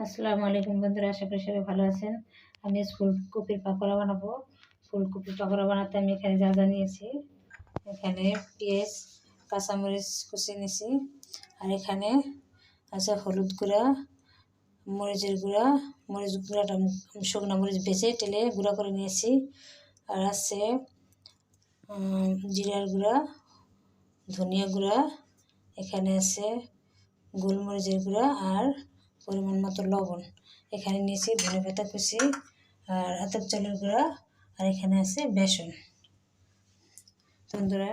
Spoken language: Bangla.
আসসালামু আলাইকুম বন্ধুরা, আশা করি সবাই ভালো আছেন। আমি ফুলকপির পাকোড়া বানাবো। ফুলকপির পাকোড়া বানাতে আমি এখানে যা যা নিয়েছি, এখানে পেঁয়াজ, কাঁচামরিচ কুচি নিয়েছি, আর এখানে আছে হলুদ গুঁড়া, মরিচের গুঁড়া, মরিচ গুঁড়াটা শুকনো মরিচ ভেজে তেলে গুঁড়া করে নিয়েছি, আর আছে জিরার গুঁড়া, ধনিয়া গুঁড়া, এখানে আছে গোলমরিচের গুঁড়া আর পরিমাণ মতো লবণ। এখানে নিয়েছি ধনেপাতা কুচি আর আতপ চালের গুঁড়া, আর এখানে আছে বেসন। বন্ধুরা,